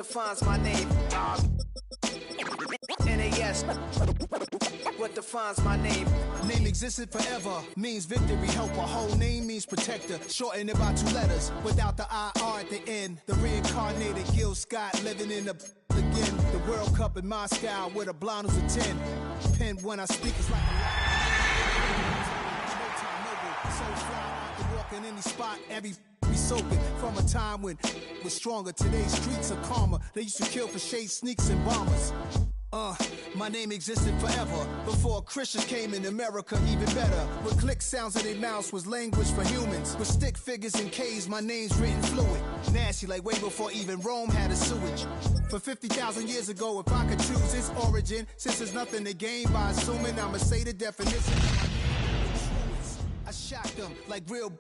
defines my name? NAS. What defines my name? Name existed forever, means victory. Help a whole name means protector. Shortened it by 2 letters, without the IR at the end. The reincarnated Gil Scott living in the again. The World Cup in Moscow with a blonde who's a 10. Pen when I speak is like a so fly, I can walk in any spot, every be soaking from a time when it was stronger. Today's streets are calmer. They used to kill for shade sneaks and bombers. My name existed forever before Christians came in America, even better. With click sounds in their mouths was language for humans. With stick figures and K's, my name's written fluid. Nasty like way before even Rome had a sewage. For 50,000 years ago, if I could choose its origin, since there's nothing to gain by assuming, I'ma say the definition. I shocked them like real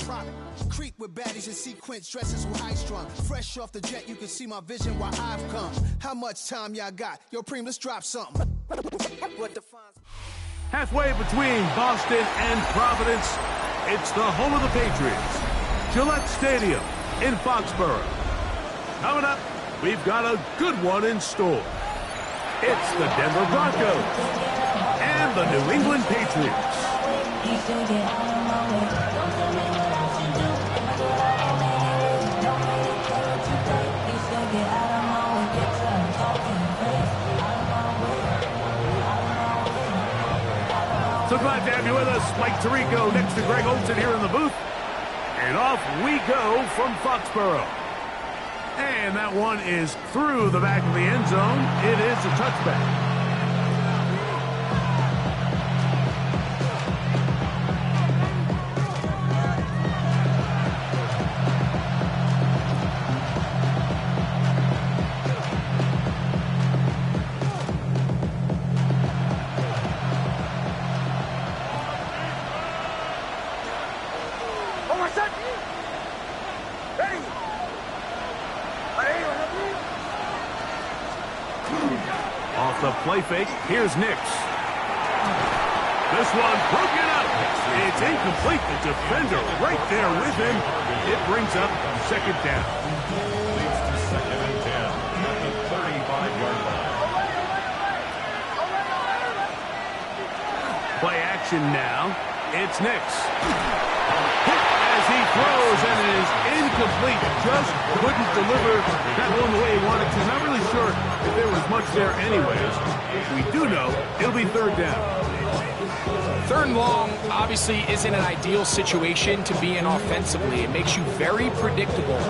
product. Creep with baddies in sequence, dresses with high strung. Fresh off the jet, you can see my vision why I've come. How much time y'all got? Yo, Preem, let's drop something. What defines... Halfway between Boston and Providence, it's the home of the Patriots, Gillette Stadium in Foxborough. Coming up, we've got a good one in store. It's the Denver Broncos and the New England Patriots. So glad to have you with us. Mike Tirico next to Greg Olsen here in the booth. And off we go from Foxborough. And that one is through the back of the end zone. It is a touchback. Off the play fake, here's Nix. This one broken up. It's incomplete. The defender right there with him. It brings up second down. Leads to 2nd and 10 at the 35-yard line. Play action now. It's Nix. As he throws, and it is incomplete. Just couldn't deliver that one the way he wanted to. Not really sure if there was much there anyways. We do know it'll be third down. 3rd and long obviously isn't an ideal situation to be in offensively. It makes you very predictable,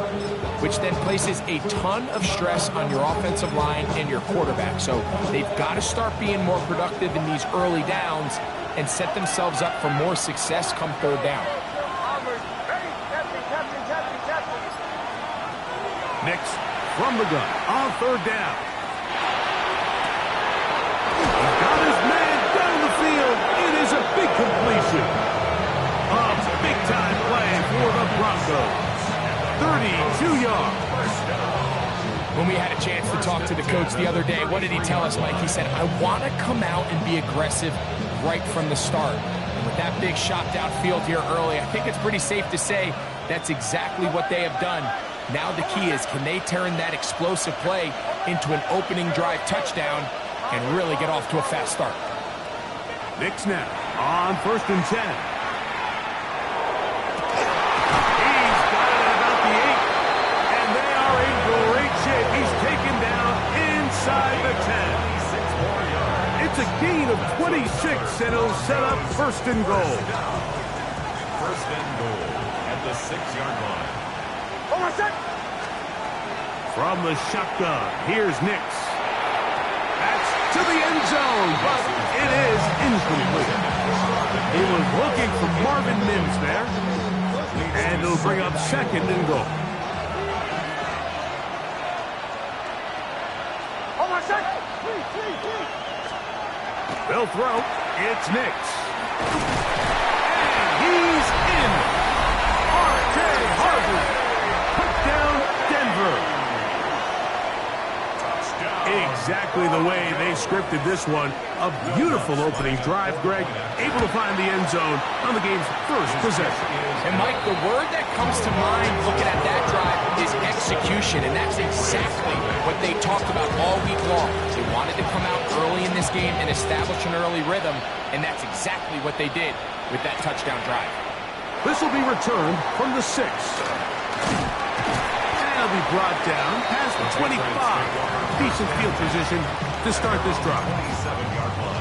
which then places a ton of stress on your offensive line and your quarterback. So they've got to start being more productive in these early downs and set themselves up for more success come 3rd down. Nix from the gun on 3rd down. He's got his man down the field. It is a big completion. A big-time play for the Broncos. 32 yards. When we had a chance to talk to the coach the other day, what did he tell us, Mike? He said, I want to come out and be aggressive right from the start. And with that big shot downfield here early, I think it's pretty safe to say that's exactly what they have done. Now the key is, can they turn that explosive play into an opening drive touchdown and really get off to a fast start? Nix now on 1st and 10. He's got it at about the 8, and they are in great shape. He's taken down inside the 10. It's a gain of 26, and it'll set up 1st and goal. 1st and goal at the 6-yard line. From the shotgun, here's Nix. That's to the end zone, but it is incomplete. He was looking for Marvin Mims there, and it'll bring up 2nd and goal. They'll throw. It's Nix. And he's in. R.J. Harvey. Touchdown, Denver. Exactly the way they scripted this one. A beautiful opening drive, Greg. Able to find the end zone on the game's first possession. And Mike, the word that comes to mind looking at that drive is execution, and that's exactly what they talked about all week long. They wanted to come out early in this game and establish an early rhythm, and that's exactly what they did with that touchdown drive. This will be returned from the 6. And it'll be brought down past the 25. Decent field position to start this drive. 27-yard line.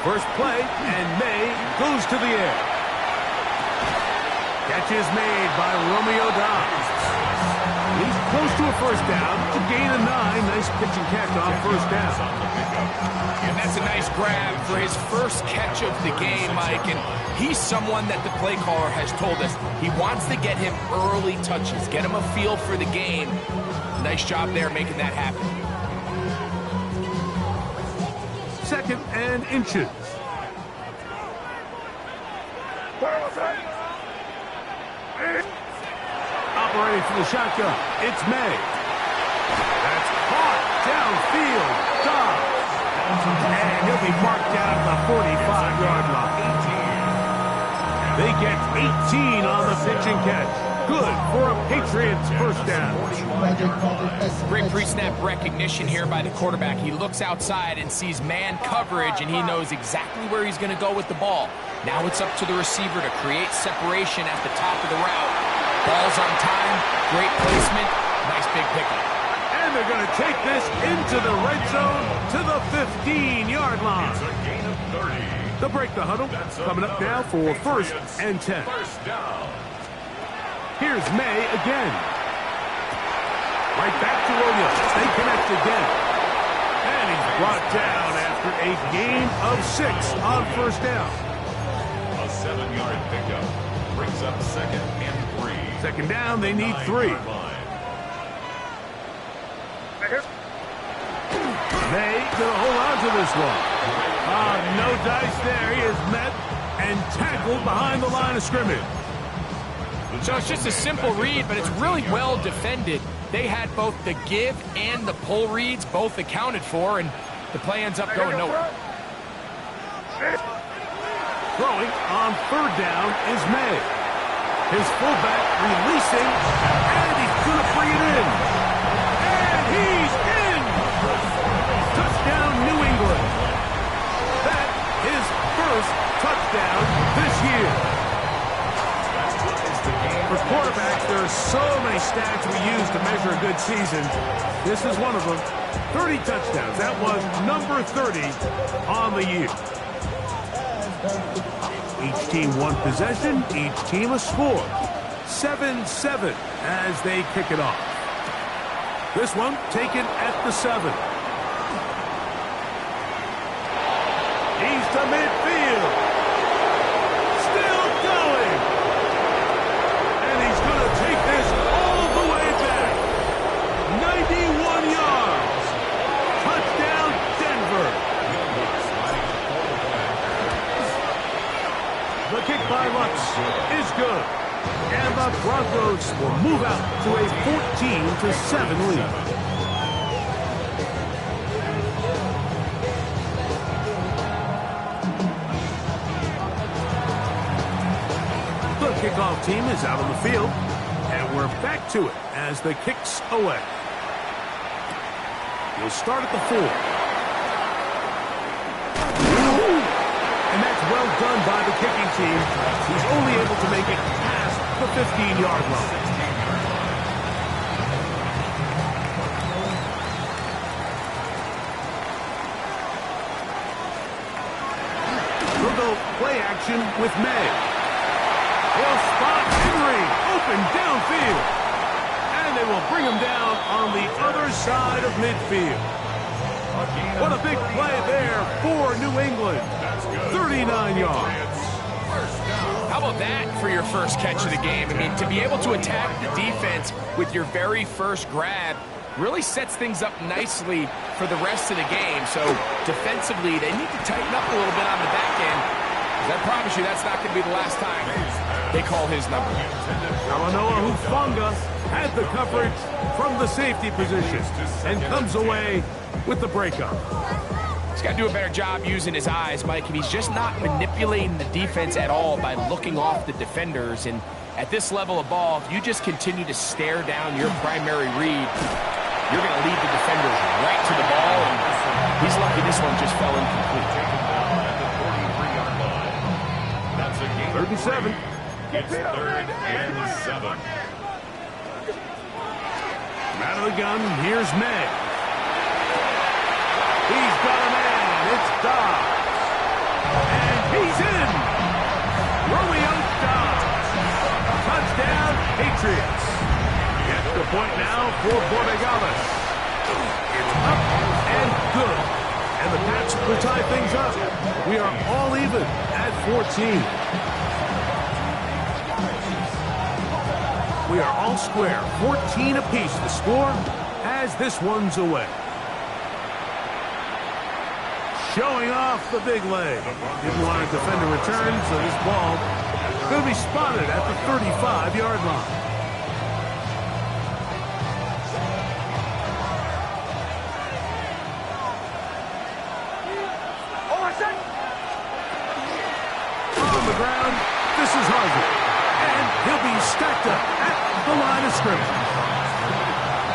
First play, and May goes to the air. Catch is made by Romeo Doubs. He's close to a first down, to gain a 9. Nice pitch and catch on first down. And that's a nice grab for his first catch of the game, Mike. And he's someone that the play caller has told us he wants to get him early touches, get him a feel for the game. Nice job there making that happen. Second and inches. Operating from the shotgun, it's May. That's caught downfield. Dobbs. And he'll be marked down at the 45-yard line. They get 18 on the pitch and catch. Good for a Patriots first down. Great pre-snap recognition here by the quarterback. He looks outside and sees man coverage, and he knows exactly where he's going to go with the ball. Now it's up to the receiver to create separation at the top of the route. Ball's on time, great placement, nice big pickup. And they're going to take this into the red zone to the 15-yard line. It's a gain of 30. They'll break the huddle. Coming up now for first and 10. First down. Here's May again. Right back to Williams. They connect again. And he's brought down after a gain of 6 on first down. A 7-yard pickup brings up second and 3. Second down, they need 3. May gonna hold on to this one. No dice there. He is met and tackled behind the line of scrimmage. So it's just a simple read, but it's really well defended. They had both the give and the pull reads both accounted for, and the play ends up going nowhere. Throwing on third down is May. His fullback releasing, and he's going to bring it in. And he's in! Touchdown, New England. That his first touchdown this year. For quarterbacks, there are so many stats we use to measure a good season. This is one of them. 30 touchdowns. That was number 30 on the year. Each team one possession, each team a score. 7-7 as they kick it off. This one taken at the 7. He's to midfield. Still going. And he's going to take this all the way back. 91 yards. Touchdown, Denver. The kick by Lutz is good. And the Broncos will move out to a 14-7 lead. The kickoff team is out on the field. And we're back to it as the kick's away. We'll start at the 4. And that's well done by the kicking team. He's only able to make it past the 15-yard line. We'll go play action with May. He'll spot Henry open downfield. And they will bring him down on the other side of midfield. What a big play there for New England. 39 yards. How about that for your first catch of the game? I mean, to be able to attack the defense with your very first grab really sets things up nicely for the rest of the game. So defensively, they need to tighten up a little bit on the back end. I promise you, that's not going to be the last time they call his number. Talanoa Hufanga had the coverage from the safety position and comes away with the breakup. He's got to do a better job using his eyes, Mike, and he's just not manipulating the defense at all by looking off the defenders. And at this level of ball, if you just continue to stare down your primary read, you're going to lead the defenders right to the ball, and he's lucky this one just fell incomplete. At the 43-yard line. That's a gain. 3rd and 7. It's 3rd and 7. Out of the gun, here's May. He's got a man. It's Dobbs. And he's in. Romeo Dobbs. Touchdown, Patriots. Extra point now for Borregales. It's up and good. And the Pats will tie things up. We are all even at 14. We are all square. 14 apiece to score as this one's away. Showing off the big leg. Didn't want to defend a return, so this ball is going to be spotted at the 35-yard line. On the ground, this is Harvey. And he'll be stacked up at the line of scrimmage.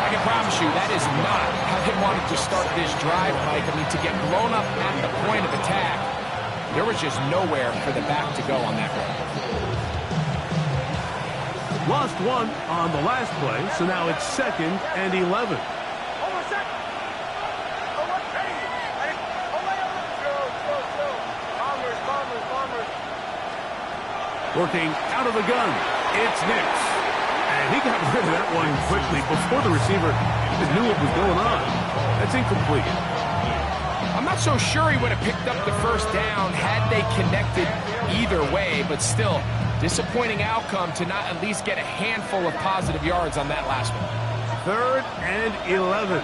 I can promise you that is not how they wanted to start this drive, Mike. I mean, to get blown up at the point of attack, there was just nowhere for the back to go on that run. Lost one on the last play, so now it's 2nd and 11. Working out of the gun, it's Nix. And he got rid of that one quickly before the receiver even knew what was going on. That's incomplete. I'm not so sure he would have picked up the first down had they connected either way, but still, disappointing outcome to not at least get a handful of positive yards on that last one. 3rd and 11.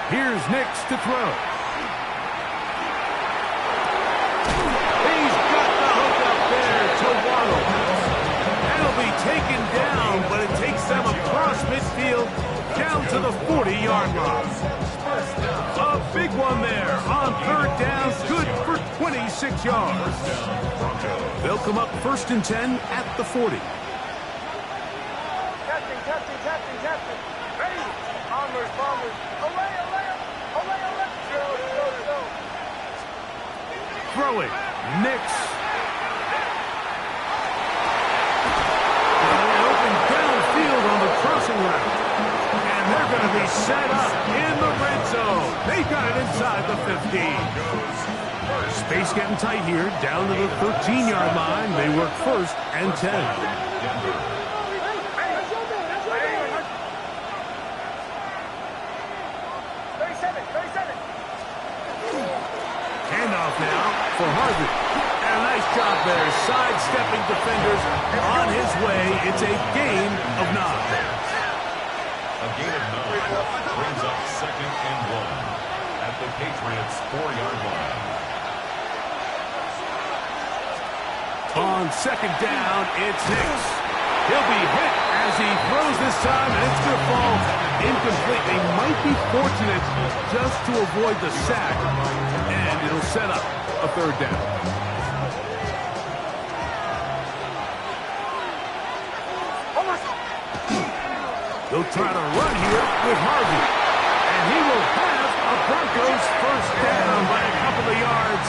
Here's Nix to throw. He's got the hook up there to Waddle. That'll be taken down, but it takes them across midfield down to the 40-yard line. A big one there on 3rd down, good for 26 yards. They'll come up 1st and 10 at the 40. Captain. Ready? Bombers. Away. Throwing. Nix. Open downfield on the crossing route. And they're going to be set up in the red zone. They got it inside the 15. Space getting tight here. Down to the 13-yard line. They work 1st and 10. Now for Harvey. And a nice job there, sidestepping defenders on his way. It's a gain of 9. A gain of 9 brings up 2nd and 1 at the Patriots' 4-yard line. On 2nd down, it's Nix. He'll be hit as he throws this time, and it's going to fall incomplete. They might be fortunate just to avoid the sack. And it'll set up a 3rd down. They'll try to run here with Harvey. And he will have a Broncos 1st down by a couple of yards.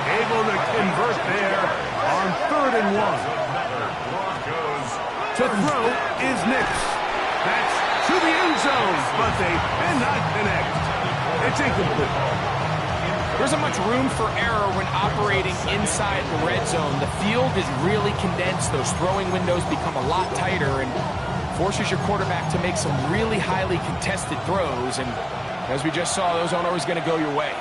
Able to convert there on 3rd and 1. To throw is Nix. That's to the end zone, but they cannot connect. It's incomplete. There isn't much room for error when operating inside the red zone. The field is really condensed. Those throwing windows become a lot tighter and forces your quarterback to make some really highly contested throws. And as we just saw, those aren't always going to go your way.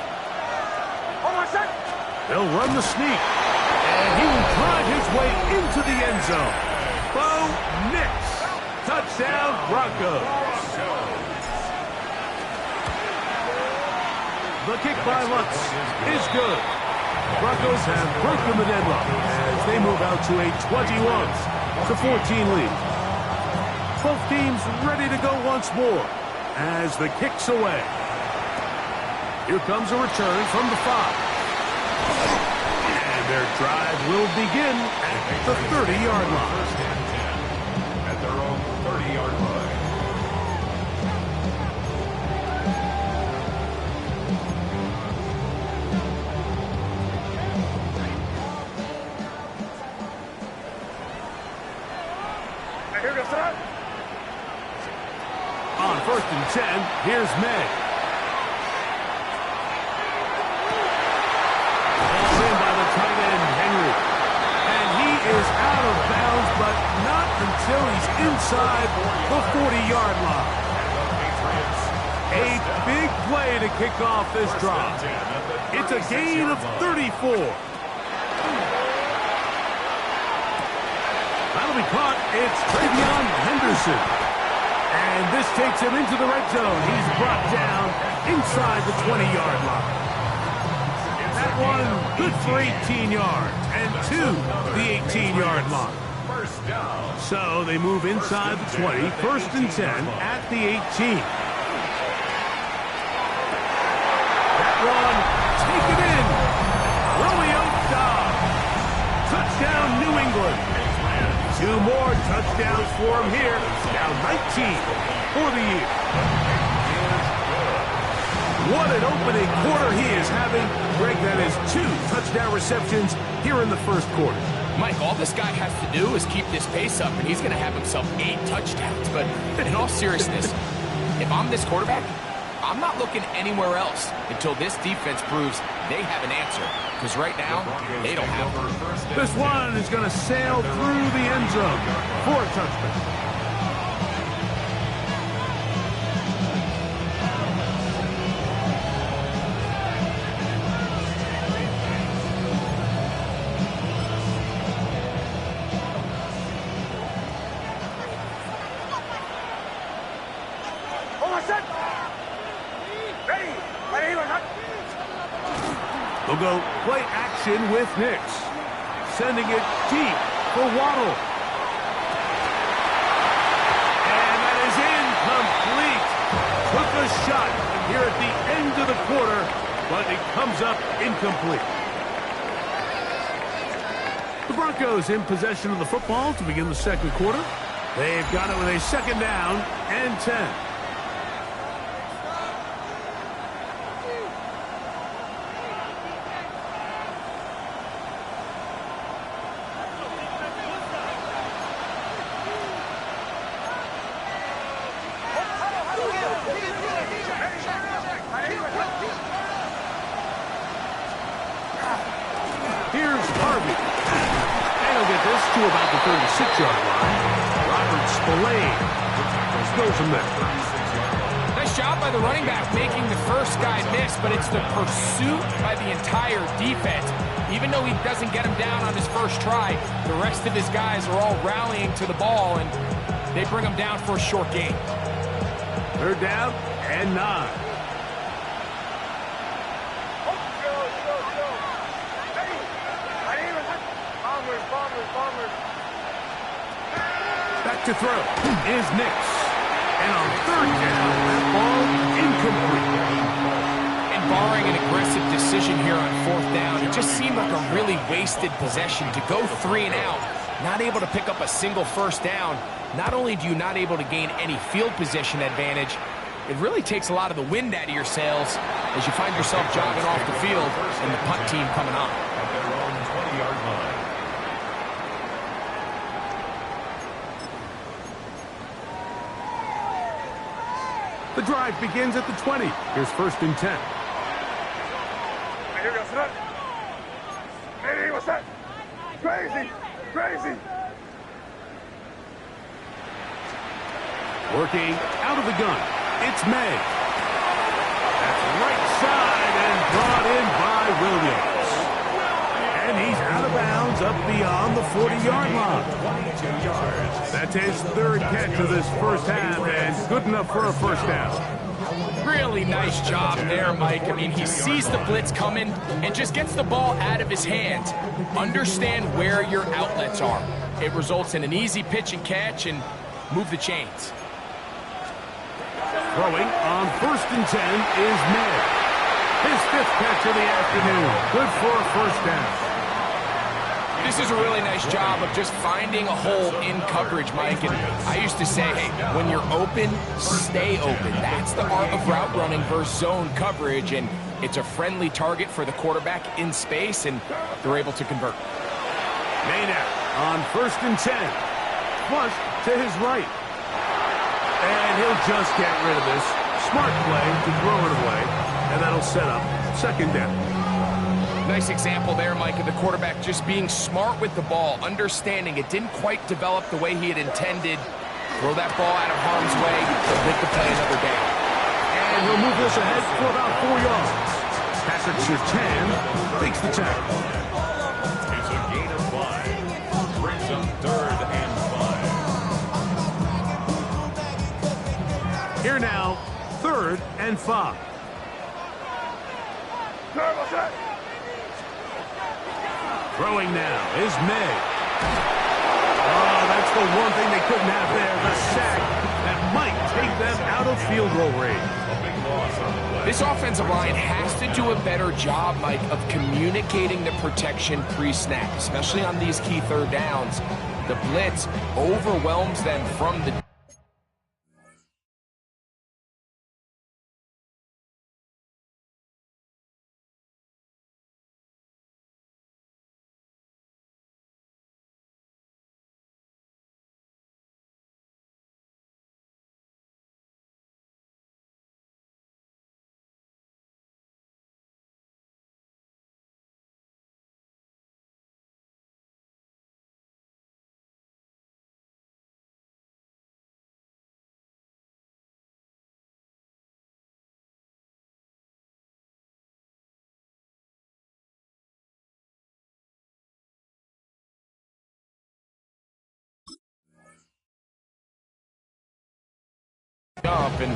They'll run the sneak, and he will drive his way into the end zone. Bo Nix Touchdown, Broncos. The kick by Lutz is good. Broncos have broken the deadlock as they move out to a 21-14 lead. Both teams ready to go once more as the kick's away. Here comes a return from the 5. And their drive will begin at the 30-yard line. First and 10 at their own 30-yard line. On first and 10, here's May. Ball's in by the tight end, Henry. And he is out of bounds, but not until he's inside the 40-yard line. A big play to kick off this drive. It's a gain of 34. That'll be caught. It's Travion Henderson. And this takes him into the red zone. He's brought down inside the 20-yard line. That one good for 18 yards and to the 18-yard line. So they move inside the 20, first and 10 at the 18. That one, take it in. Romeo Doubs. Touchdown, New England. 2 more touchdowns for him here. Now 19 for the year. What an opening quarter he is having. Greg, that is 2 touchdown receptions here in the first quarter. Mike, all this guy has to do is keep this pace up, and he's going to have himself 8 touchdowns. But in all seriousness, if I'm this quarterback, I'm not looking anywhere else until this defense proves they have an answer. Because right now, they don't have one. This one is going to sail through the end zone for a touchdown. They'll go play action with Nix. Sending it deep for Waddle. And that is incomplete. Took a shot here at the end of the quarter, but it comes up incomplete. The Broncos in possession of the football to begin the second quarter. They've got it with a second down and 10. Here's Harvey. And he'll get this to about the 36-yard line. Robert Spillane goes from there. Nice job by the running back making the first guy miss, but it's the pursuit by the entire defense. Even though he doesn't get him down on his first try, the rest of his guys are all rallying to the ball, and they bring him down for a short gain. Third down and 9. Back to throw is Nix. And on third down, that ball incomplete. And barring an aggressive decision here on fourth down, it just seemed like a really wasted possession to go 3 and out, not able to pick up a single first down. Not only do you not able to gain any field position advantage, it really takes a lot of the wind out of your sails as you find yourself jogging off the field and the punt team coming on. At their own 20-yard line. The drive begins at the 20. Here's first and 10. Hey, what's that? Crazy! Crazy! Working out of the gun. It's May. That's right side and brought in by Williams. And he's out of bounds up beyond the 40-yard line. 22 yards. That's his third catch of this first half, and good enough for a first down. Really nice job there, Mike. I mean, he sees the blitz coming and just gets the ball out of his hands. Understand where your outlets are. It results in an easy pitch and catch and move the chains. Throwing on 1st and 10 is May. His 5th catch of the afternoon. Good for a first down. This is a really nice job of just finding a hole in coverage, Mike. And I used to say, hey, when you're open, stay open. That's the art of route running versus zone coverage. And it's a friendly target for the quarterback in space, and they're able to convert. May now on 1st and 10. Flush to his right. And he'll just get rid of this. Smart play to throw it away. And that'll set up 2nd down. Nice example there, Mike, of the quarterback just being smart with the ball, understanding it didn't quite develop the way he had intended. Throw that ball out of harm's way, make the play another down. And he'll move this ahead for about 4 yards. Patrick Surtain takes the tackle. It's a gain of 5. Brings up 3rd and 5. Here now, 3rd and 5. Throwing now is May. Oh, that's the one thing they couldn't have there, the sack that might take them out of field goal range. A big loss on the play. This offensive line has to do a better job, Mike, of communicating the protection pre-snap, especially on these key 3rd downs. The blitz overwhelms them from the... up, and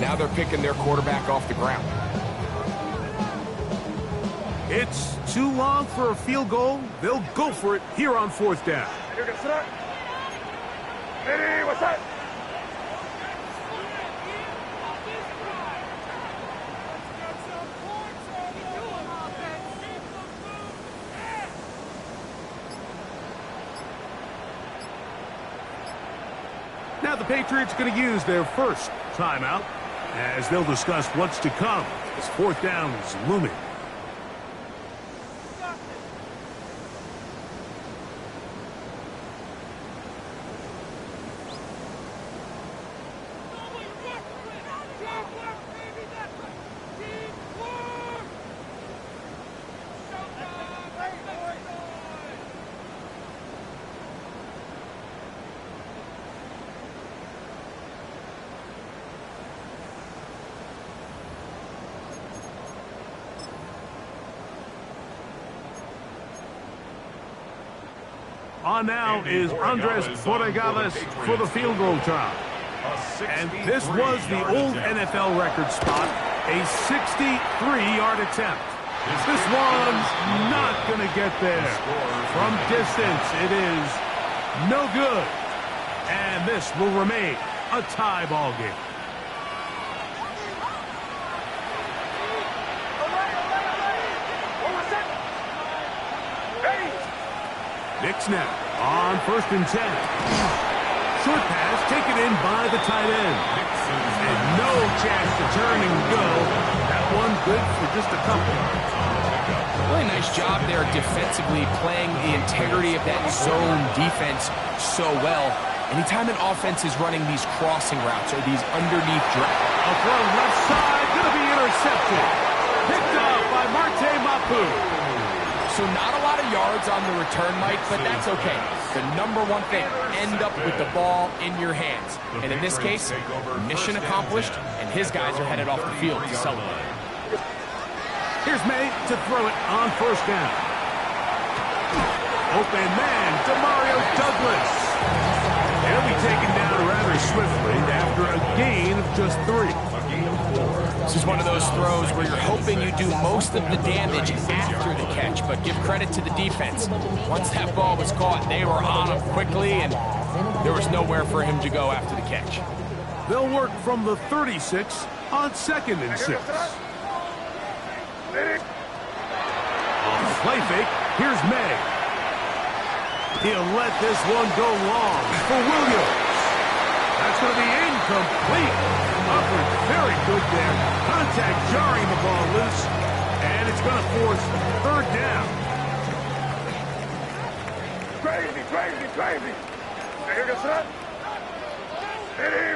now they're picking their quarterback off the ground. It's too long for a field goal. They'll go for it here on 4th down. What's that? Now the Patriots going to use their first timeout as they'll discuss what's to come as 4th down is looming. On now is Andres Borregales for the field goal try. And this was the old NFL record spot, a 63-yard attempt. This one's not going to get there. From distance, it is no good. And this will remain a tie ball game. Knicks now on 1st and 10. Short pass taken in by the tight end. And no chance to turn and go. That one good for just a couple. Really nice job there defensively, playing the integrity of that zone defense so well. Anytime an offense is running these crossing routes or these underneath drives. A throw left side, going to be intercepted. Picked up by Marte Mapu. So not a lot of yards on the return, Mike, but that's okay. The number one thing, end up with the ball in your hands. And in this case, mission accomplished, and his guys are headed off the field to celebrate. Here's May to throw it on 1st down. Open man, Demario Douglas. He'll be taken down rather swiftly after a gain of just 3. This is one of those throws where you're hoping you do most of the damage after the catch, but give credit to the defense. Once that ball was caught, they were on him quickly, and there was nowhere for him to go after the catch. They'll work from the 36 on 2nd and 6. On the play fake, here's May. He'll let this one go long for Williams. That's going to be incomplete. Upward, very good there. Contact jarring the ball loose, and it's going to force 3rd down. Crazy, crazy, crazy. Here goes that.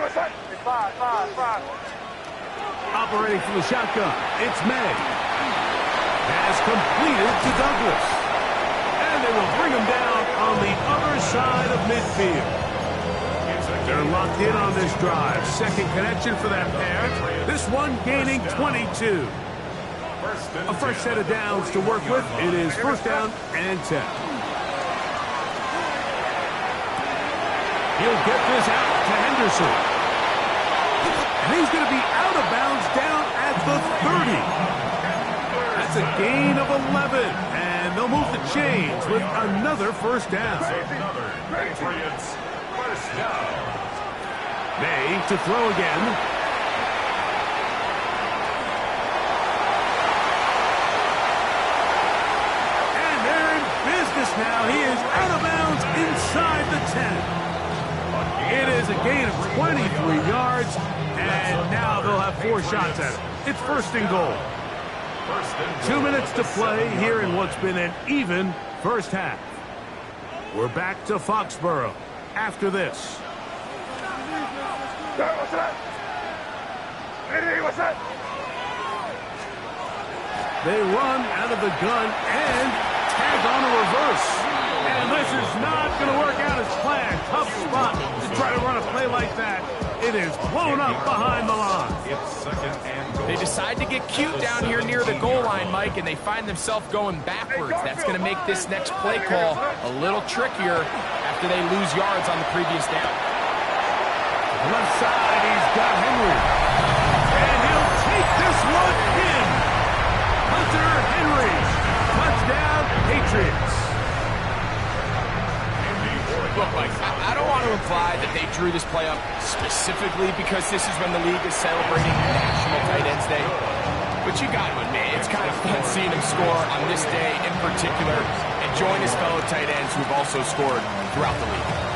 What's that? 5. Operating from the shotgun, it's May. Has completed to Douglas. And they will bring him down on the other side of midfield. They're locked in on this drive. 2nd connection for that pair. This one gaining 22. A fresh set of downs to work with. It is 1st down and 10. He'll get this out to Henderson. And he's going to be out of bounds down at the 30. That's a gain of 11. And they'll move the chains with another 1st down. Patriots, 1st down. May to throw again. And they're in business now. He is out of bounds inside the 10. It is a gain of 23 yards, and now they'll have 4 shots at it. It's 1st and goal. 2 minutes to play here in what's been an even first half. We're back to Foxborough after this. What's that? What's that? They run out of the gun and tag on a reverse. And this is not going to work out as planned. Tough spot to try to run a play like that. It is blown up behind the line. It's 2nd and goal. They decide to get cute down here near the goal line, Mike, and they find themselves going backwards. That's going to make this next play call a little trickier after they lose yards on the previous down. Left side, he's got Henry. And he'll take this one in. Hunter Henry. Touchdown, Patriots. Look, Mike, I don't want to imply that they drew this play up specifically because this is when the league is celebrating National Tight Ends Day. But you got to admit, it's kind of fun seeing him score on this day in particular and join his fellow tight ends who've also scored throughout the league.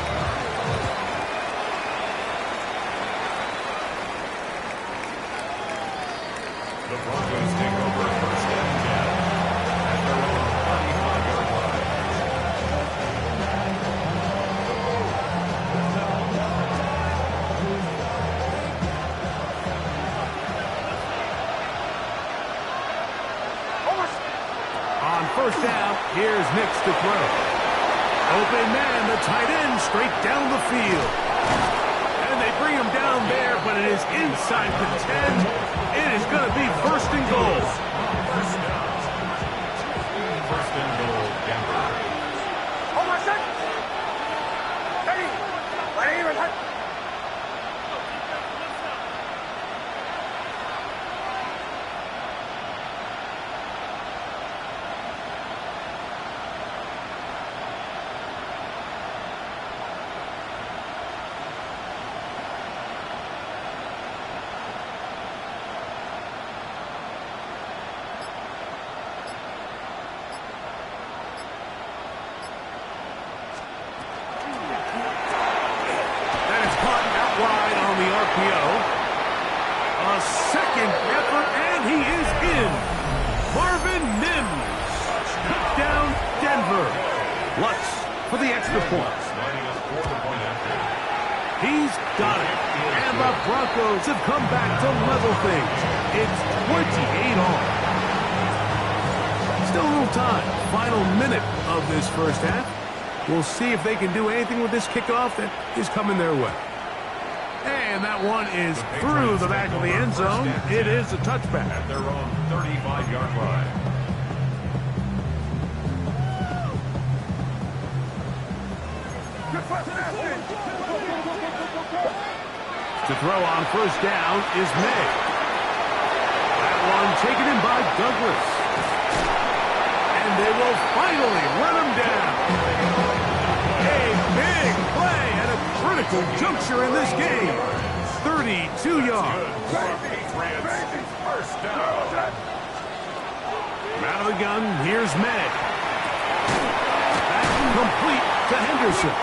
The Broncos take over 1st and 10 at their own 35-yard line. On 1st down, here's Nix to throw. Open man, the tight end, straight down the field. And they bring him down there, but it is inside the 10. It is going to be 1st and goal. 1st and goal, Denver. Hold on a sec. Ready? Ready? A 2nd effort, and he is in. Marvin Mims. Touchdown, Denver. Lutz for the extra point. He's got it. And the Broncos have come back to level things. It's 28 all. Still a little time. Final minute of this first half. We'll see if they can do anything with this kickoff that is coming their way. And that one is through the back of the end zone. It is a touchback. At their own 35-yard line. Good first down. To throw on first down is May. That one taken in by Douglas. And they will finally run him down. A big play at a critical juncture in this game. 32 yards. First down. Out of the gun, here's May. That's complete to Henderson.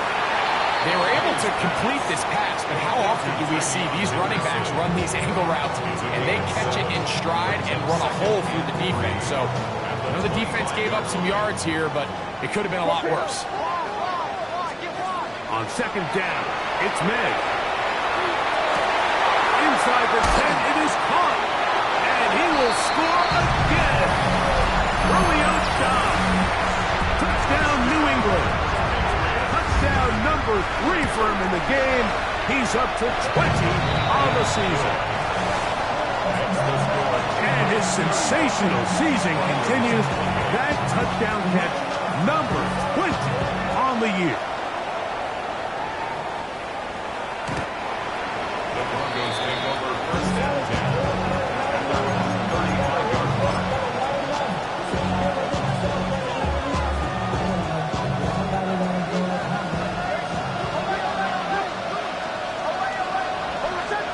They were able to complete this pass, but how often do we see these running backs run these angle routes and they catch it in stride and run a hole through the defense? So I know the defense gave up some yards here, but it could have been a lot worse. On second down, it's May. Inside the 10, it is caught. And he will score again. Romeo Doubs. Touchdown, New England. Touchdown number 3 for him in the game. He's up to 20 on the season. And his sensational season continues. That touchdown catch, number 20 on the year. The Broncos take over first and 10 at their own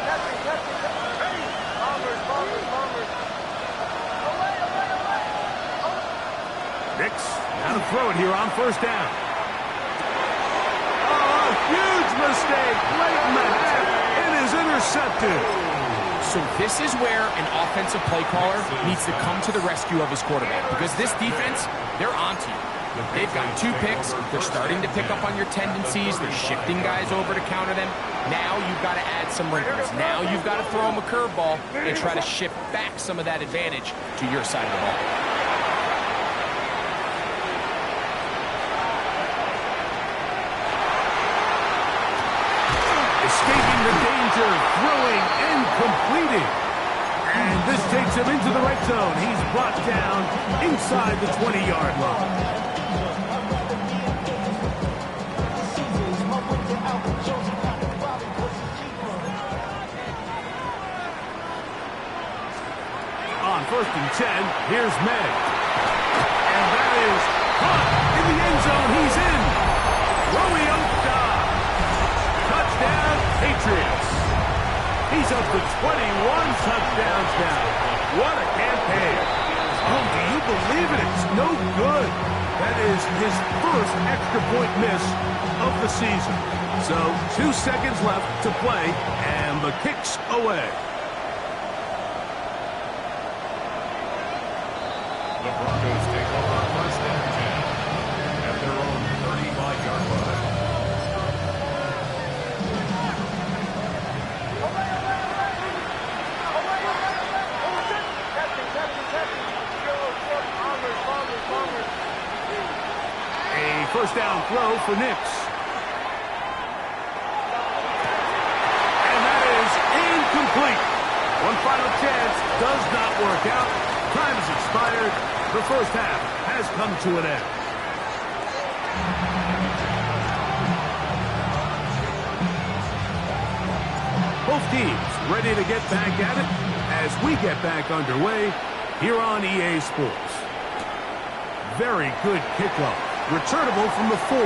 35-yard line. Nix, now to throw it here on first down. Oh, a huge mistake late in the half. It is intercepted. So this is where an offensive play caller needs to come to the rescue of his quarterback, because this defense, they're onto you. They've got 2 picks. They're starting to pick up on your tendencies. They're shifting guys over to counter them. Now you've got to add some wrinkles. Now you've got to throw them a curveball and try to shift back some of that advantage to your side of the ball. Escaping the danger, throwing and completing. And this takes him into the red zone. He's brought down inside the 20-yard line. On first and 10, here's May. And that is caught in the end zone. He's in. Romeo Doubs. Touchdown, Patriots. He's up to 21 touchdowns now. What a campaign. Oh, do you believe it? It's no good. That is his first extra point miss of the season. So 2 seconds left to play, and the kick's away. The Broncos take over first and 10 at their own 35-yard line. A first down throw for Nix. And that is incomplete. One final chance does not work out. Time has expired. The first half has come to an end. Both teams ready to get back at it as we get back underway here on EA Sports. Very good kickoff. Returnable from the 4.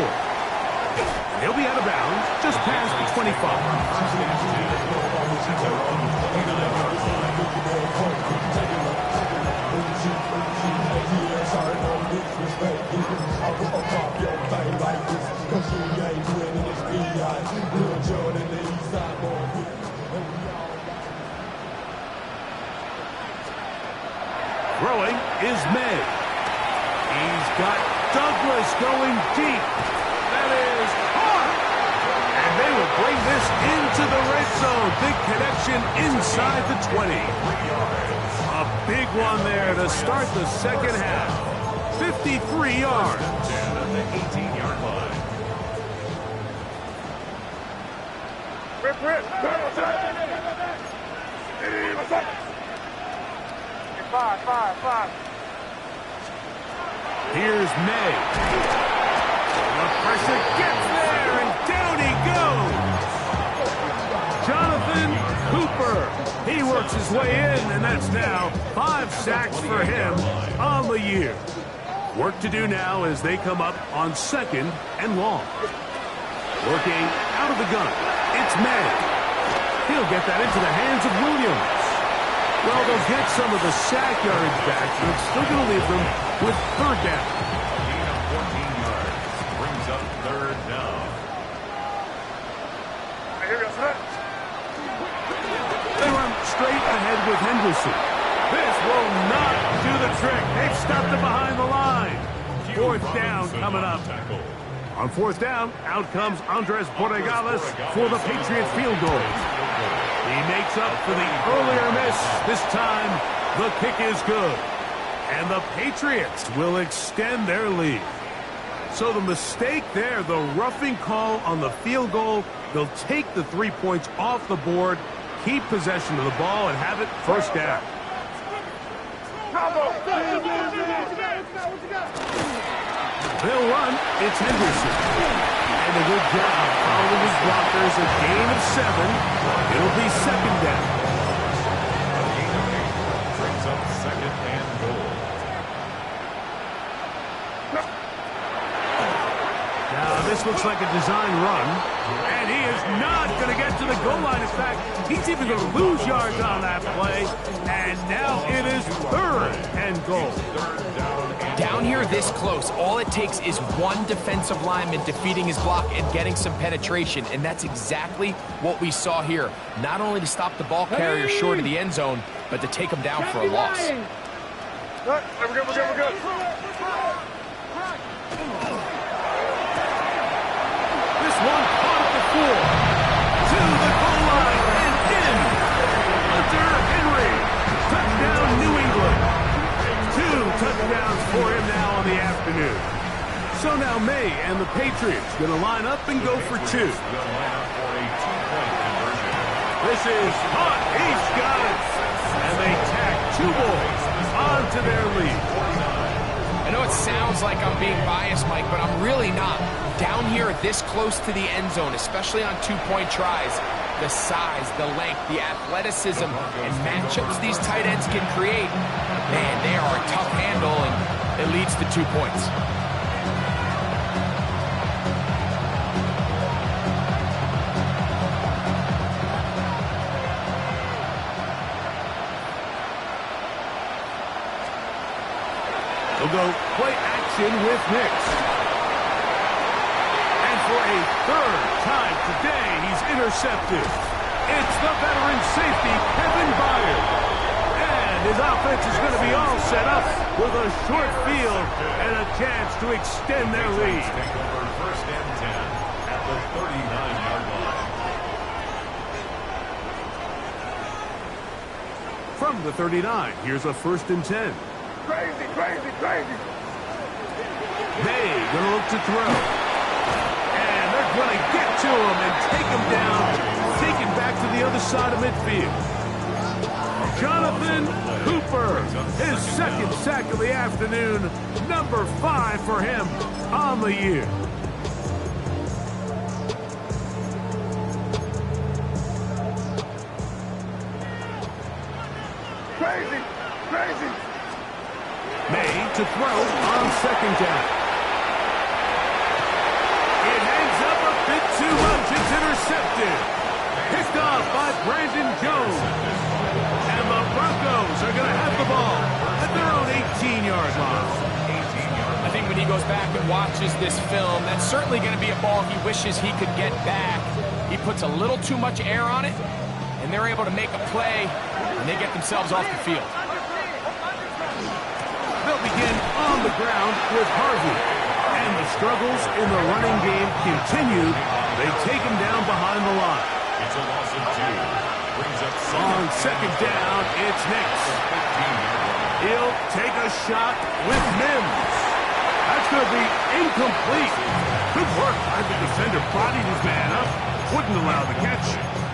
He'll be out of bounds just past the 25. Throwing is May. He's got Douglas going deep. That is hard. And they will bring this into the red zone. Big connection inside the 20. A big one there to start the second half. 53 yards. 10 at the 18-yard line. Rip. Five. Here's May. The pressure gets there, and down he goes. Jonathan He works his way in, and that's now 5 sacks for him on the year. Work to do now as they come up on 2nd and long. Working out of the gun, it's May. He'll get that into the hands of Williams. Well, they'll get some of the sack yards back, but it's still going to leave them with 3rd down. Gain of 14 yards brings up 3rd down. They run straight ahead with Henderson. This will not do the trick. They've stopped it behind the line. 4th down coming up. On 4th down, out comes Andres Borregales for the Patriots field goal. He makes up for the earlier miss. This time, the kick is good. And the Patriots will extend their lead. So the mistake there, the roughing call on the field goal, they'll take the 3 points off the board, keep possession of the ball, and have it 1st down. They'll run. It's Henderson. And a good job following his blockers. A gain of 7. It'll be 2nd down. A gain of 8 brings up 2nd and goal. Now, this looks like a design run. And he is not going to get to the goal line. In fact, he's even going to lose yards on that play. And now it is 3rd and goal. Down here this close, all it takes is one defensive lineman defeating his block and getting some penetration, and that's exactly what we saw here. Not only to stop the ball carrier short of the end zone, but to take him down for a loss. We're good. This one caught at the 4. To the goal line and in. Hunter Henry. Touchdown, New England. 2 touchdowns for him now on the afternoon. So now May and the Patriots going to line up and go for 2. Going to line up for a 2-point conversion. This is hot. He's got it. And they tack 2 boys onto their lead. I know it sounds like I'm being biased, Mike, but I'm really not. Down here this close to the end zone, especially on 2-point tries, the size, the length, the athleticism, and matchups these tight ends can create, man, they are a tough handle, and it leads to 2 points. They'll go play action with Nix. And for a 3rd time today, he's intercepted. It's the veteran safety, Kevin Byard. And his offense is going to be all set up with a short field and a chance to extend their lead. Take over 1st and 10 at the 39-yard line. From the 39, here's a 1st and 10. Crazy. May going to look to throw. And they're going to get to him and take him down, take him back to the other side of midfield. Jonathan Cooper, his 2nd sack of the afternoon, number 5 for him on the year. Crazy. May to throw on 2nd down. It hangs up a bit too much. It's intercepted. Picked off by Brandon Jones. And the Broncos are going to have the ball at their own 18-yard line. I think when he goes back and watches this film, that's certainly going to be a ball he wishes he could get back. He puts a little too much air on it, and they're able to make a play, and they get themselves off the field. They'll begin on the ground with Harvey. And the struggles in the running game continue. They take him down behind the line. It's a loss of 2. Brings up On 2nd down, it's Nix. He'll take a shot with Mims. That's going to be incomplete. Good work by the defender. Bodied his man up. Wouldn't allow the catch.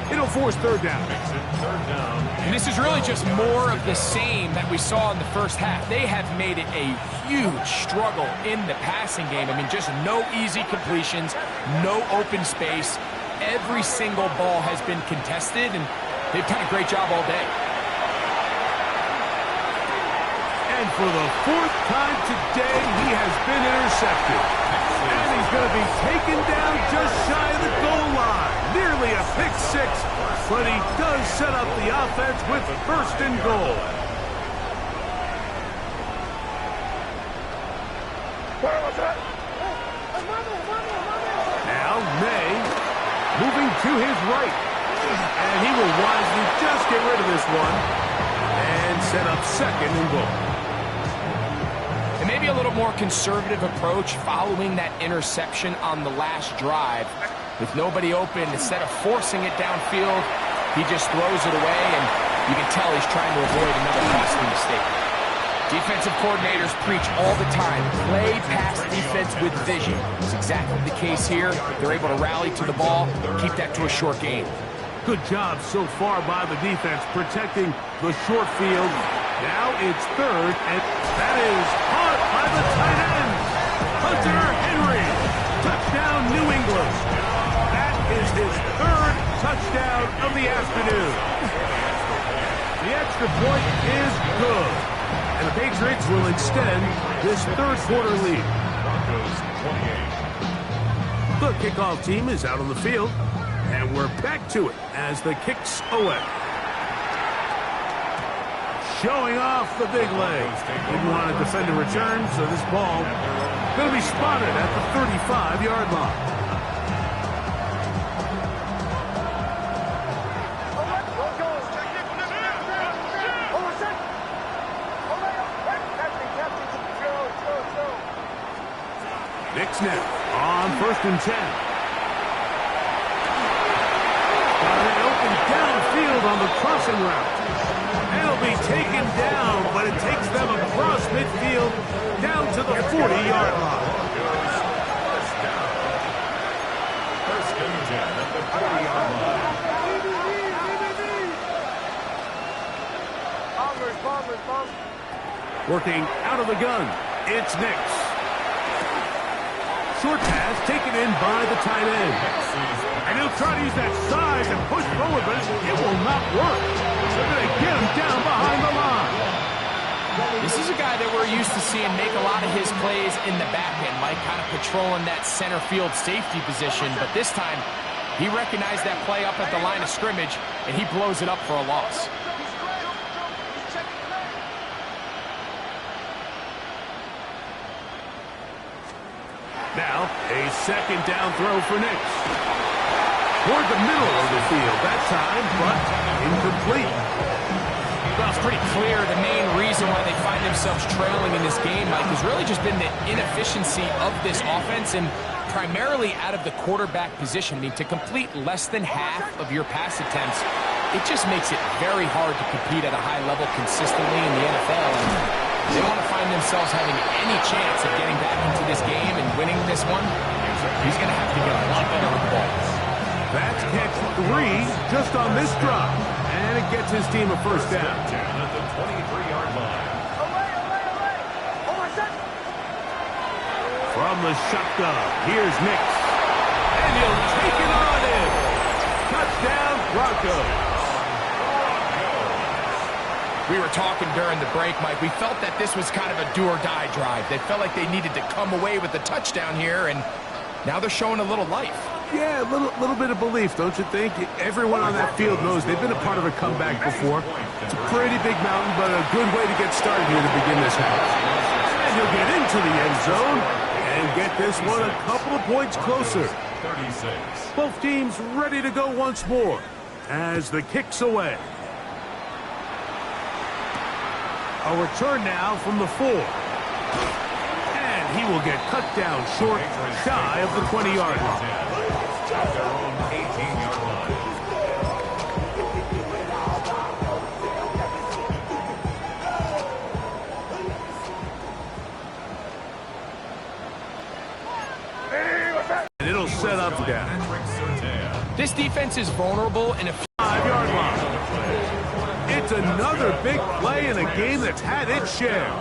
It'll force 3rd down. Makes it 3rd down. And this is really just more of the same that we saw in the first half. They have made it a huge struggle in the passing game. I mean, just no easy completions, no open space. Every single ball has been contested, and They've done a great job all day. And for the 4th time today, he has been intercepted. And he's going to be taken down just shy of the goal line. Nearly a pick six, but he does set up the offense with 1st and goal. Now May moving to his right. And he will wisely just get rid of this one and set up 2nd and goal. And maybe a little more conservative approach following that interception on the last drive. With nobody open, instead of forcing it downfield, he just throws it away, and you can tell he's trying to avoid another costly mistake. Defensive coordinators preach all the time, play pass defense with vision. It's exactly the case here. They're able to rally to the ball, keep that to a short game. Good job so far by the defense protecting the short field. Now it's 3rd, and that is caught by the tight end, Hunter Henry. Touchdown, New England. That is his 3rd touchdown of the afternoon. The extra point is good, and the Patriots will extend this 3rd quarter lead. The kickoff team is out on the field, and we're back to it as the kicks away. Showing off the big leg. Didn't want to defend a return, so this ball going to be spotted at the 35-yard line. Knicks now on 1st and 10. Got it open downfield on the crossing route. It'll be taken down, but it takes them across midfield down to the 40-yard line. 1st and 10 at the 40-yard line. Working out of the gun, it's Knicks. Short pass taken in by the tight end. And he'll try to use that size and push forward, but it will not work. They're going to get him down behind the line. This is a guy that we're used to seeing make a lot of his plays in the back end, Mike, kind of patrolling that center field safety position. But this time, he recognized that play up at the line of scrimmage, and he blows it up for a loss. Now, a 2nd down throw for Knicks. Toward the middle of the field that time, but incomplete. Well, it's pretty clear the main reason why they find themselves trailing in this game, Mike, has really just been the inefficiency of this offense and primarily out of the quarterback position. I mean, to complete less than half of your pass attempts, it just makes it very hard to compete at a high level consistently in the NFL. And they want to find themselves having any chance of getting back into this game and winning this one. He's going to have to get a lot better with the ball. That's catch 3 just on this drive. And it gets his team a 1st down. At the 23-yard line. From the shotgun, here's Knicks. And he'll take it on in. Touchdown, Broncos. We were talking during the break, Mike. We felt that this was kind of a do-or-die drive. They felt like they needed to come away with the touchdown here, and now they're showing a little life. Yeah, a little bit of belief, don't you think? Everyone on that field knows they've been a part of a comeback before. It's a pretty big mountain, but a good way to get started here to begin this half. And he'll get into the end zone and get this one a couple of points closer. 36. Both teams ready to go once more as the kick's away. A return now from the 4. And he will get cut down short, shy of the 20-yard line. At their own 18-yard line. And it'll set up down. This defense is vulnerable in a 5-yard line. It's another big play in a game that's had its share.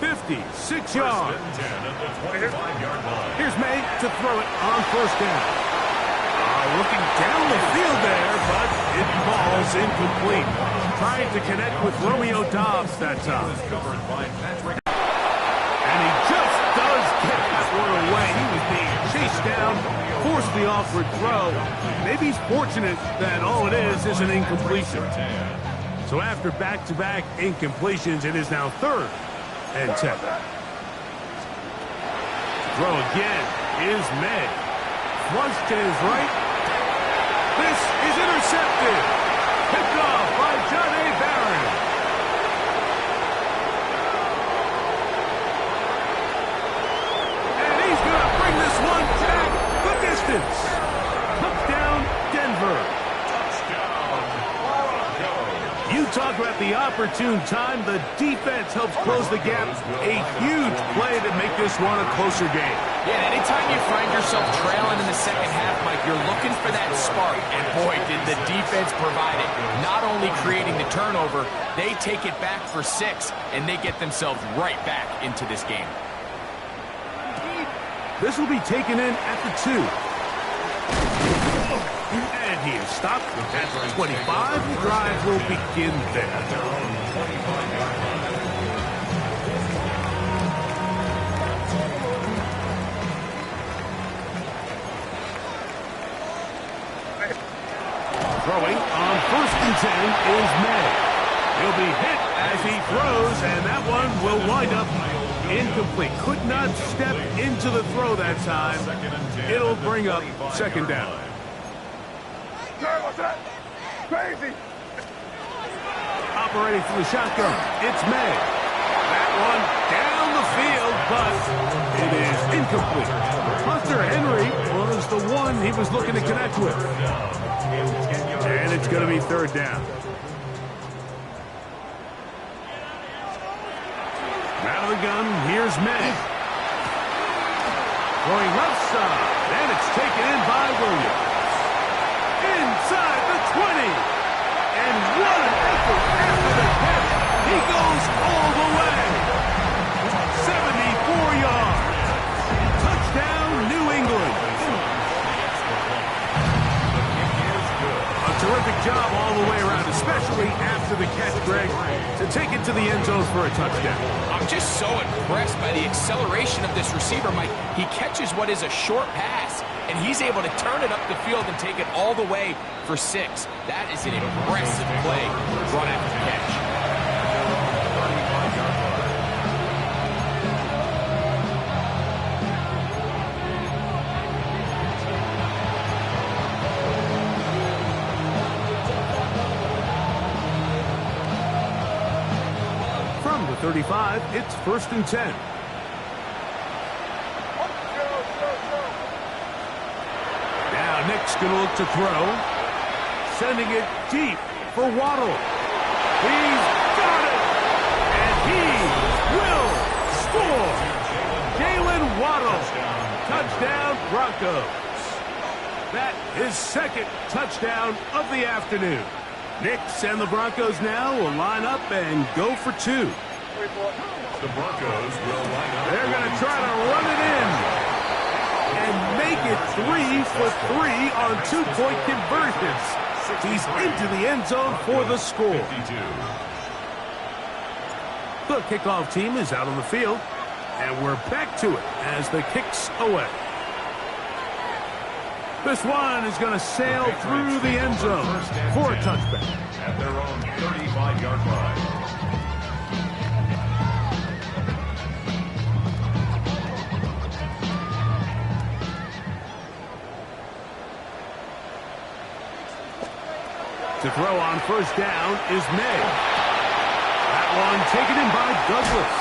56 yards. Here's May to throw it on 1st down. Looking down the field there, but It falls incomplete. Trying to connect with Romeo Doubs that time. And he just does get that one away. He was being chased down, forced the awkward throw. Maybe he's fortunate that all it is an incompletion. So after back-to-back incompletions, it is now 3rd and 10. Throw again is May. Flush to his right. This is intercepted. Picked off by John A. Barron. And he's going to bring this one back the distance. Touchdown, Denver. You talk about the opportune time. The defense helps close the gap. A huge play to make this one a closer game. Yeah, anytime you find yourself trailing in the second half, Mike, you're looking for that spark. And boy, did the defense provide it. Not only creating the turnover, they take it back for 6, and they get themselves right back into this game. This will be taken in at the 2. And he is stopped at 25. The drive will begin there. Throwing on 1st and 10 is May. He'll be hit as he throws, and that one will wind up incomplete. Could not step into the throw that time. It'll bring up 2nd down. What's that? Crazy. Operating from the shotgun, it's May. That one down the field, but it is incomplete. Hunter Henry was the one he was looking to connect with. And it's going to be 3rd down. Out of the gun, here's May. Going left side, and it's taken in by Williams. Inside the 20. And what an effort after the catch. He goes all the way. 74 yards. Touchdown, New England. A terrific job all the way around, especially after the catch, Greg, to take it to the end zone for a touchdown. I'm just so impressed by the acceleration of this receiver, Mike. He catches what is a short pass, and he's able to turn it up the field and take it all the way for 6. That is an impressive play run after the catch. From the 35, it's 1st and 10. Now Nick's going to look to throw. Sending it deep for Waddle. He's got it! And he will score! Jalen Waddle. Touchdown, Broncos. That is 2nd touchdown of the afternoon. Knicks and the Broncos now will line up and go for 2. The Broncos will line up. They're going to try to run it in and make it 3 for 3 on 2-point conversions. He's into the end zone for the score. 52. The kickoff team is out on the field, and we're back to it as the kick's away. This one is going to sail through the end zone for a touchback. At their own 35-yard line. To throw on 1st down is May. That one taken in by Douglas.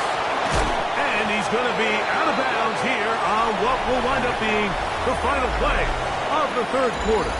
And he's going to be out of bounds here on what will wind up being the final play of the 3rd quarter.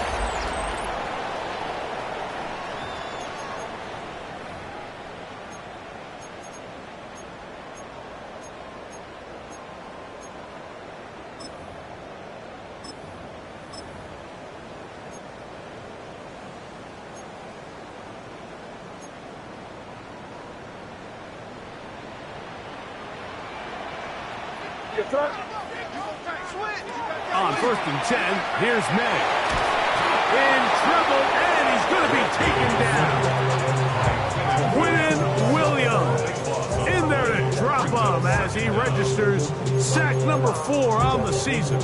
On 1st and 10, here's May. in trouble, and he's going to be taken down. Quinnen Williams in there to drop him as he registers sack number 4 on the season.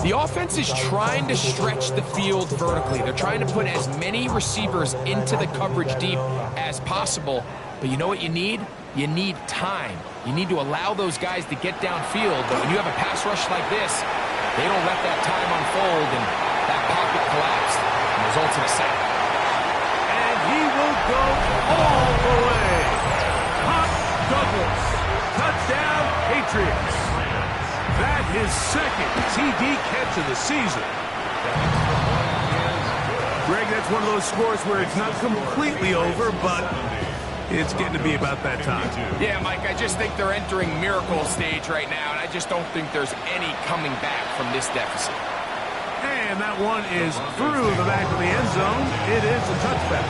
The offense is trying to stretch the field vertically. They're trying to put as many receivers into the coverage deep as possible. But you know what you need? You need time. You need to allow those guys to get downfield. But when you have a pass rush like this, they don't let that time unfold, and that pocket collapsed and results in a sack. And he will go all the way. Pop Douglas. Touchdown, Patriots. That is second TD catch of the season. Greg, that's one of those scores where it's not completely over, but it's getting to be about that time. Yeah, Mike, I just think they're entering miracle stage right now, and I just don't think there's any coming back from this deficit. And that one is through the back of the end zone. It is a touchback.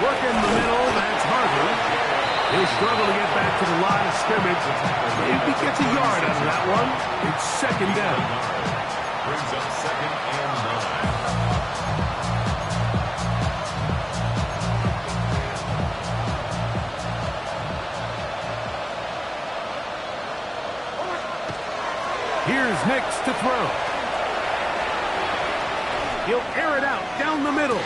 Working the middle, that's Harvard. He'll struggle to get back to the line of scrimmage. If he gets a yard out of that one, it's second down. Brings up second and 9. Here's Nix to throw. He'll air it out down the middle.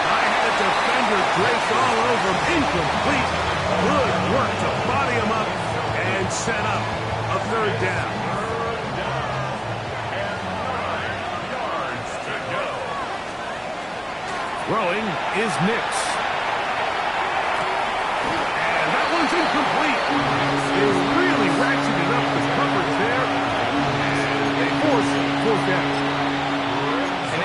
I had a defender draped all over him. Incomplete. Good work to body him up and set up a third down. Throwing is Nix. And that one's incomplete. Is really ratcheted up the coverage there. And they force fourth down.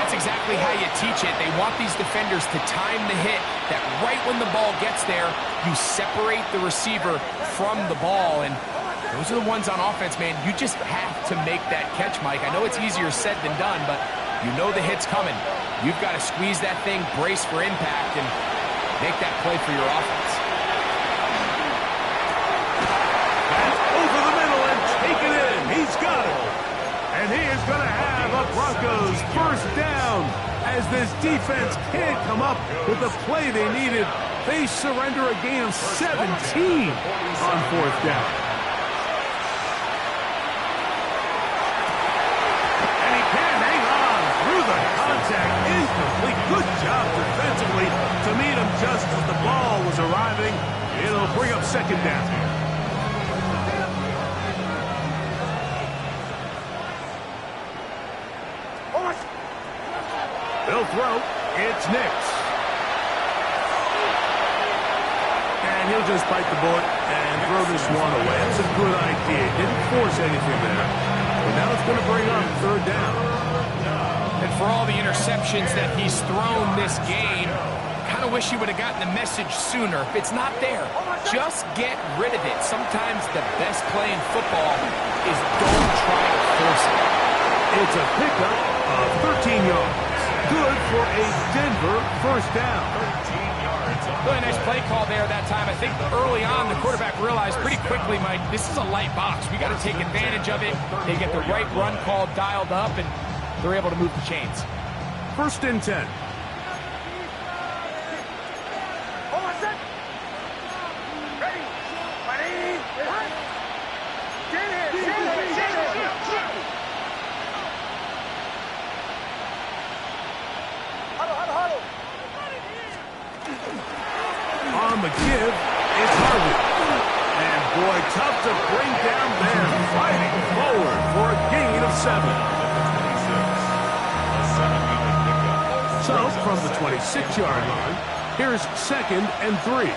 Exactly how you teach it. They want these defenders to time the hit, that right when the ball gets there, you separate the receiver from the ball, and those are the ones on offense, man. You just have to make that catch, Mike. I know it's easier said than done, but you know the hit's coming. You've got to squeeze that thing, brace for impact, and make that play for your offense. That's over the middle and taken in. He's got it. And he is going to have a Broncos first down as this defense can't come up with the play they needed. They surrender a gain of 17 on fourth down. And he can't hang on through the contact. Incomplete. Good job defensively to meet him just as the ball was arriving. It'll bring up second down. They'll throw. It's Nix. And he'll just bite the bullet and throw this one away. That's a good idea. Didn't force anything there. But now it's going to bring up third down. And for all the interceptions that he's thrown this game, kind of wish he would have gotten the message sooner. If it's not there, just get rid of it. Sometimes the best play in football is don't try to force it. It's a pickup of 13 yards. Good for a Denver first down. 13 yards. Really nice play call there that time. I think early on the quarterback realized pretty quickly, Mike, this is a light box. We got to take advantage of it. They get the right run call dialed up, and they're able to move the chains. First and 10. On the give, it's Harvey. And boy, tough to bring down there. Fighting forward for a gain of 7. So, from the 26-yard line, here's second and 3.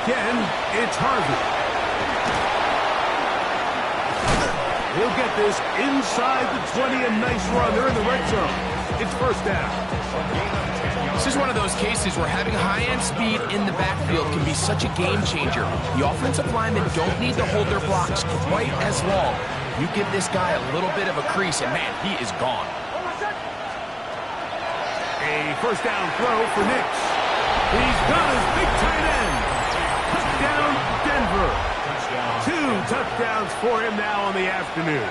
Again, it's Harvey. He'll get this inside the 20, a nice run. They're in the red zone. It's first down. This is one of those cases where having high-end speed in the backfield can be such a game changer. The offensive linemen don't need to hold their blocks quite as long. You give this guy a little bit of a crease, and man, he is gone. A first down throw for Nix. He's got his big tight end. Touchdown, Denver. 2 touchdowns for him now on the afternoon.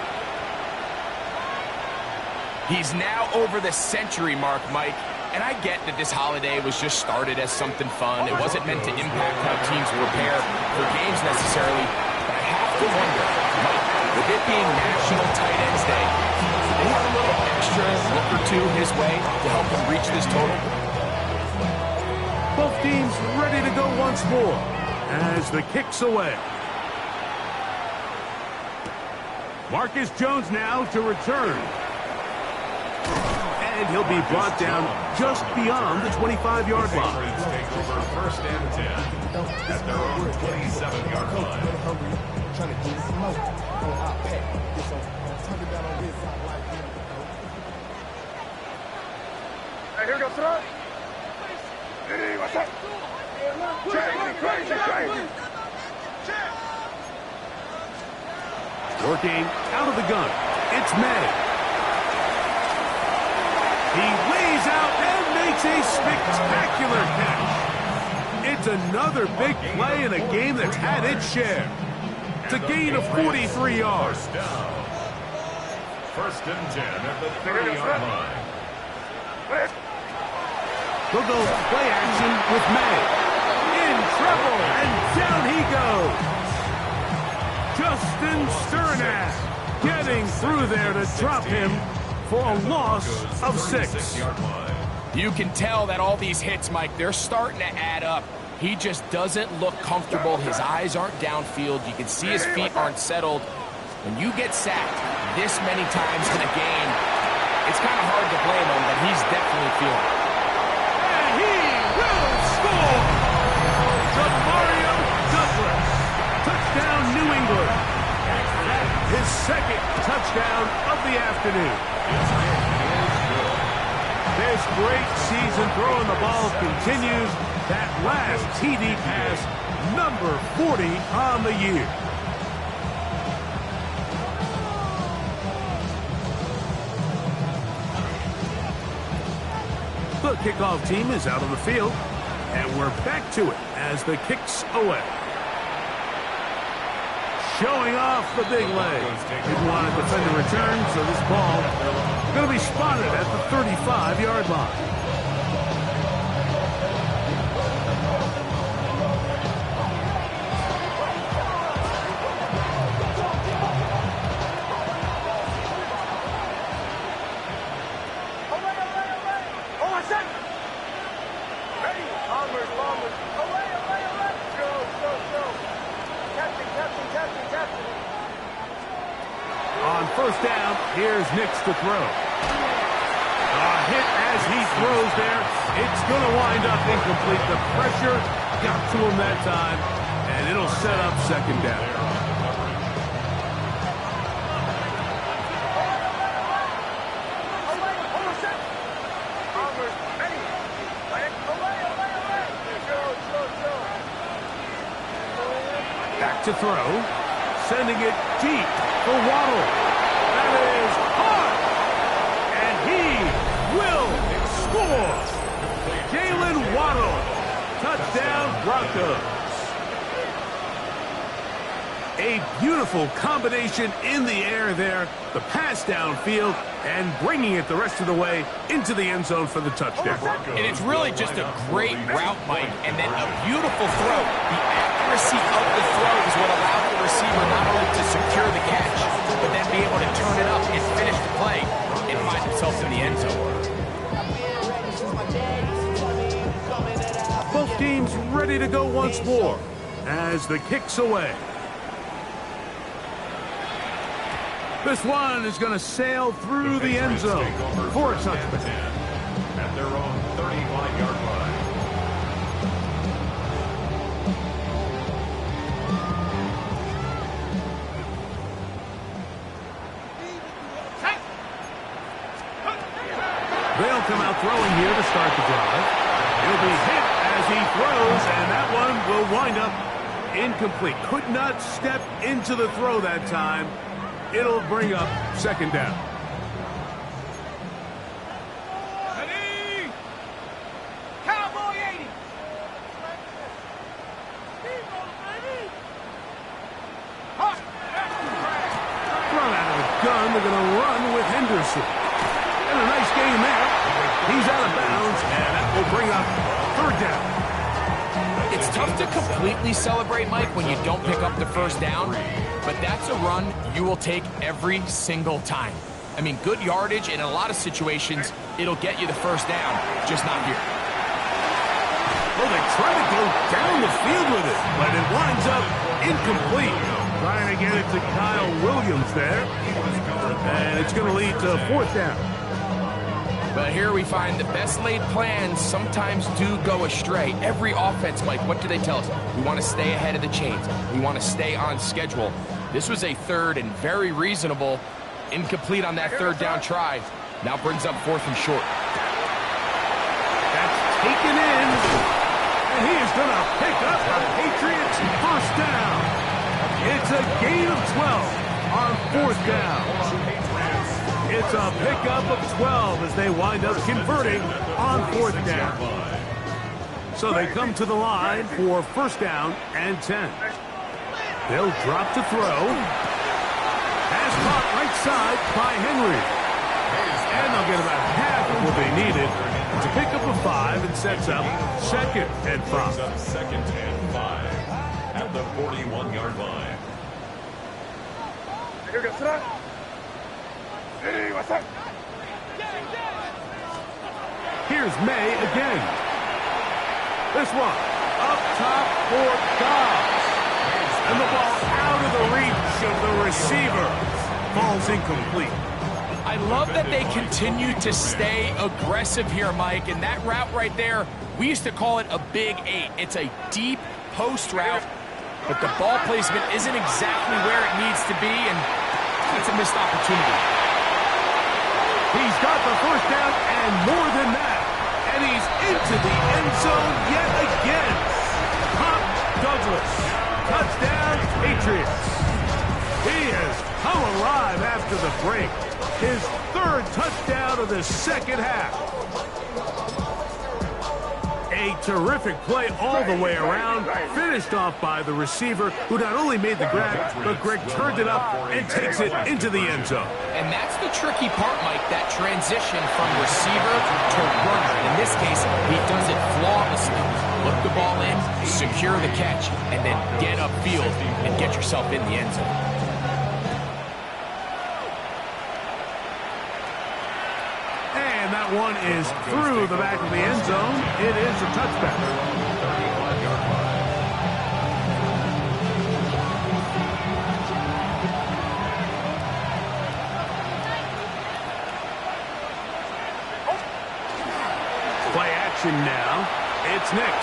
He's now over the century mark, Mike. And I get that this holiday was just started as something fun. It wasn't meant to impact how teams prepare for games necessarily. But I have to wonder, Mike, with it being National Tight Ends Day, did they have a little extra look or two his way to help him reach this total? Both teams ready to go once more as the kick's away. Marcus Jones now to return. And he'll be brought down just beyond the 25-yard line. Take over first and 10 at their own 27-yard line. Hey, here we go, throw. Hey, what's up? Crazy. Working out of the gun. It's May. He lays out and makes a spectacular catch. It's another big play in a game that's had its share. It's a gain of 43 yards. First and 10 at the 30-yard line. They'll go play action with May. In trouble, and down he goes. Justin Sternack getting through there to drop him for a loss of 6. You can tell that all these hits, Mike, they're starting to add up. He just doesn't look comfortable. His eyes aren't downfield. You can see his feet aren't settled. When you get sacked this many times in a game, it's kind of hard to blame him, but he's definitely feeling it. And he will score! Mario Douglas. Touchdown, New England. His second touchdown of the afternoon. This great season throwing the ball continues. That last TD pass, number 40 on the year. The kickoff team is out on the field, and we're back to it as the kick's away. Showing off the big leg. Didn't want to defend the return, so this ball is going to be spotted at the 35-yard line. On first down, here's Nix to throw. A hit as he throws there. It's going to wind up incomplete. The pressure got to him that time, and it'll set up second down. Back to throw, sending it deep for Waddle. That is hard, and he will score. Jalen Waddle, touchdown Broncos. A beautiful combination in the air there, the pass downfield, and bringing it the rest of the way into the end zone for the touchdown. And it's really just a great route, Mike, and then a beautiful throw. The accuracy of the throw is what allowed the receiver not only to secure the catch, but then be able to turn it up and finish the play and find himself in the end zone. Both teams ready to go once more as the kick's away. This one is going to sail through the end zone for a touchdown. At their own 35-yard line. He'll come out throwing here to start the drive. He'll be hit as he throws, and that one will wind up incomplete. Could not step into the throw that time. It'll bring up second down. Ready? Cowboy 80. Thrown out of the gun. They're going to run with Henderson. And a nice game there. He's out of bounds, and that will bring up third down. It's tough to completely celebrate, Mike, when you don't pick up the first down, but that's a run you will take every single time. I mean, good yardage, and in a lot of situations, it'll get you the first down, just not here. Well, they try to go down the field with it, but it winds up incomplete. Trying to get it to Kyle Williams there, and it's going to lead to fourth down. But here we find the best laid plans sometimes do go astray. Every offense, Mike, what do they tell us? We want to stay ahead of the chains. We want to stay on schedule. This was a third and very reasonable. Incomplete on that third down try. Now brings up fourth and short. That's taken in. And he is going to pick up the Patriots' first down. It's a gain of 12 on fourth down. It's a pickup of 12 as they wind up converting on fourth down. So they come to the line for first down and 10. They'll drop to throw. Pass caught right side by Henry. And they'll get about half of what they needed. It's a pickup of 5 and sets up second and 5. Second and 5 at the 41-yard line. Hey, what's up? Here's May again. This one up top for Dobbs. And the ball out of the reach of the receiver. Falls incomplete. I love that they continue to stay aggressive here, Mike. And that route right there, we used to call it a big 8. It's a deep post route, but the ball placement isn't exactly where it needs to be, and it's a missed opportunity. He's got the first down and more than that. And he's into the end zone yet again. Pop Douglas. Touchdown, Patriots. He has come alive after the break. His third touchdown of the second half. A terrific play all the way around, finished off by the receiver, who not only made the grab, but Greg turned it up and takes it into the end zone. And that's the tricky part, Mike, that transition from receiver to runner. In this case, he does it flawlessly. Look the ball in, secure the catch, and then get upfield and get yourself in the end zone. That one is through the back of the end zone. It is a touchback. Play action now. It's Nix.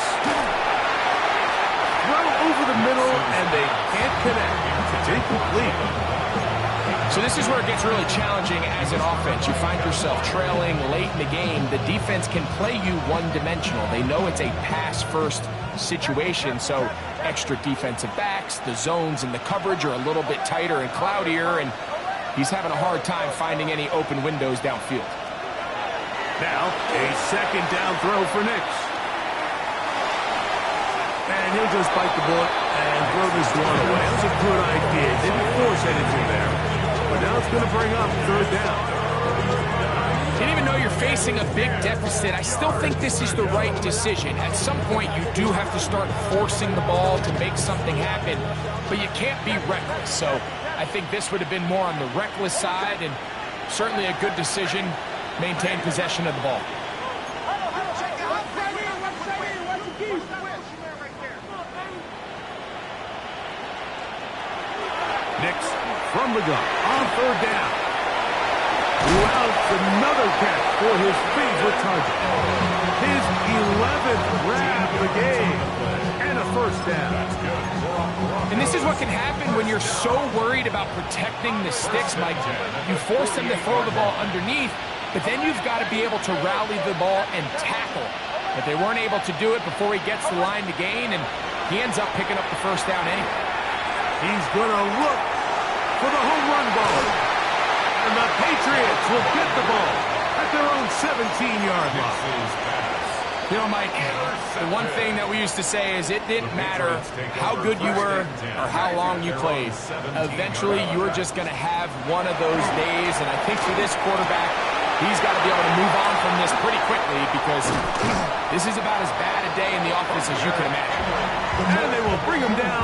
Throw over the middle, and they can't connect. It's incomplete. So this is where it gets really challenging as an offense. You find yourself trailing late in the game. The defense can play you one-dimensional. They know it's a pass-first situation, so extra defensive backs, the zones and the coverage are a little bit tighter and cloudier, and he's having a hard time finding any open windows downfield. Now, a second down throw for Nix. And he'll just bite the bullet and throw this one away. That was a good idea. Didn't force anything there. But now it's going to bring up third down. And even though you're facing a big deficit, I still think this is the right decision. At some point, you do have to start forcing the ball to make something happen, but you can't be reckless. So I think this would have been more on the reckless side, and certainly a good decision. Maintain possession of the ball. Nix from the gun on third down. Routes another catch for his favorite target. His 11th grab of the game and a first down. And this is what can happen when you're so worried about protecting the sticks, Mike. You force them to throw the ball underneath, but then you've got to be able to rally the ball and tackle. But they weren't able to do it before he gets the line to gain, and he ends up picking up the first down anyway. He's going to look for the home run ball. And the Patriots will get the ball at their own 17-yard line. You know, Mike, the one thing that we used to say is it didn't matter how good you were or how long you played. Eventually, you were just going to have one of those days, and I think for this quarterback, he's got to be able to move on from this pretty quickly because this is about as bad a day in the office as you can imagine. And they will bring him down